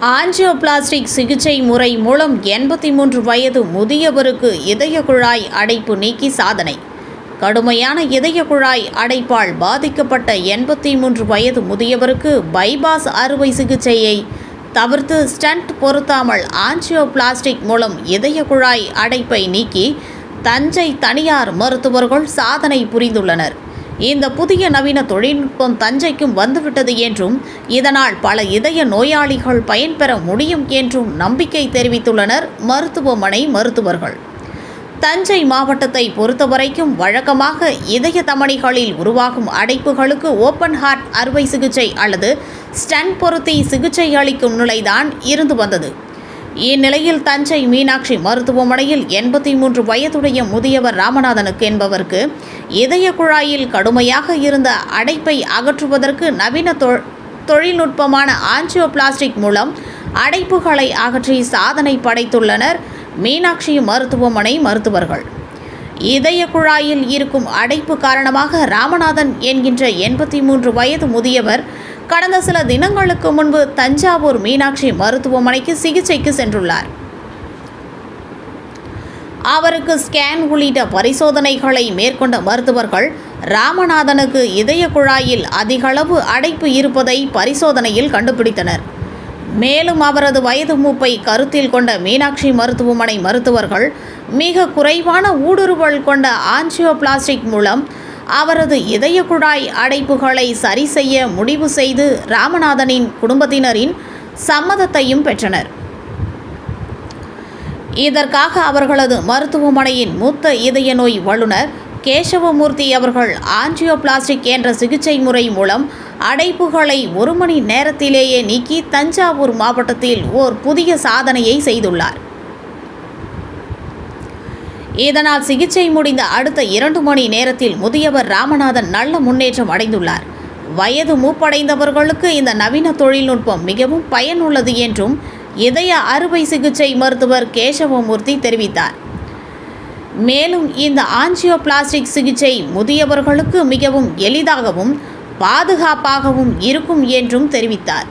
Angioplastic சிகிச்சை முறை மூலம் 83 வயது முதியவருக்கு இதய குழாய் அடைப்பு நீக்கி சாதனை. கடுமையான இதய குழாய் அடைப்பால் பாதிக்கப்பட்ட 83 வயது முதியவருக்கு பைபாஸ் அறுவை சிகிச்சையை தவிர்த்து ஸ்டண்ட் பொருத்தாமல் ஆஞ்சியோபிளாஸ்டிக் மூலம் இதய குழாய் அடைப்பை நீக்கி தஞ்சை தனியார் மருத்துவர்கள் சாதனை புரிந்துள்ளனர். இந்த புதிய நவீன தொழில்நுட்பம் தஞ்சைக்கும் வந்துவிட்டது என்றும் இதனால் பல இதய நோயாளிகள் பயன்பெற முடியும் என்றும் நம்பிக்கை தெரிவித்துள்ளனர் மருத்துவமனை மருத்துவர்கள். தஞ்சை மாவட்டத்தை பொறுத்தவரைக்கும் வழக்கமாக இதய தமனிகளில் உருவாகும் அடைப்புகளுக்கு ஓப்பன் ஹார்ட் அறுவை சிகிச்சை அல்லது ஸ்டண்ட் பொருத்தி சிகிச்சை அளிக்கும் நிலைதான் இருந்து வந்தது. இந்நிலையில் தஞ்சை மீனாட்சி மருத்துவமனையில் 83 வயதுடைய முதியவர் ராமநாதனுக்கு என்பவருக்கு இதய குழாயில் கடுமையாக இருந்த அடைப்பை அகற்றுவதற்கு நவீன தொழில்நுட்பமான ஆஞ்சியோபிளாஸ்டிக் மூலம் அடைப்புகளை அகற்றி சாதனை படைத்துள்ளனர் மீனாட்சி மருத்துவமனை மருத்துவர்கள். இதய குழாயில் இருக்கும் அடைப்பு காரணமாக ராமநாதன் என்கின்ற 83 வயது முதியவர் கடந்த சில தினங்களுக்கு முன்பு தஞ்சாவூர் மீனாட்சி மருத்துவமனைக்கு சிகிச்சைக்கு சென்றுள்ளார். அவருக்கு ஸ்கேன் உள்ளிட்ட பரிசோதனைகளை மேற்கொண்ட மருத்துவர்கள் ராமநாதனுக்கு இதய குழாயில் அதிகளவு அடைப்பு இருப்பதை பரிசோதனையில் கண்டுபிடித்தனர். மேலும் அவரது வயது மூப்பை கருத்தில் கொண்ட மீனாட்சி மருத்துவமனை மருத்துவர்கள் மிக குறைவான ஊடுருவல் கொண்ட ஆஞ்சியோபிளாஸ்டிக் மூலம் அவரது இதய குழாய் அடைப்புகளை சரி செய்ய முடிவு செய்து ராமநாதனின் குடும்பத்தினரின் சம்மதத்தையும் பெற்றனர். இதற்காக அவர்களது மருத்துவமனையின் மூத்த இதய நோய் வல்லுநர் கேசவமூர்த்தி அவர்கள் ஆஞ்சியோபிளாஸ்டிக் என்ற சிகிச்சை முறை மூலம் அடைப்புகளை 1 மணி நேரத்திலேயே நீக்கி தஞ்சாவூர் மாவட்டத்தில் ஓர் புதிய சாதனையை செய்துள்ளார். இதனால் சிகிச்சை முடிந்த அடுத்த 2 மணி நேரத்தில் முதியவர் ராமநாதன் நல்ல முன்னேற்றம் அடைந்துள்ளார். வயது மூப்படைந்தவர்களுக்கு இந்த நவீன தொழில்நுட்பம் மிகவும் பயனுள்ளது என்றும் இதய அறுவை சிகிச்சை மருத்துவர் கேசவமூர்த்தி தெரிவித்தார். மேலும் இந்த ஆஞ்சியோபிளாஸ்டிக் சிகிச்சை முதியவர்களுக்கு மிகவும் எளிதாகவும் பாதுகாப்பாகவும் இருக்கும் என்றும் தெரிவித்தார்.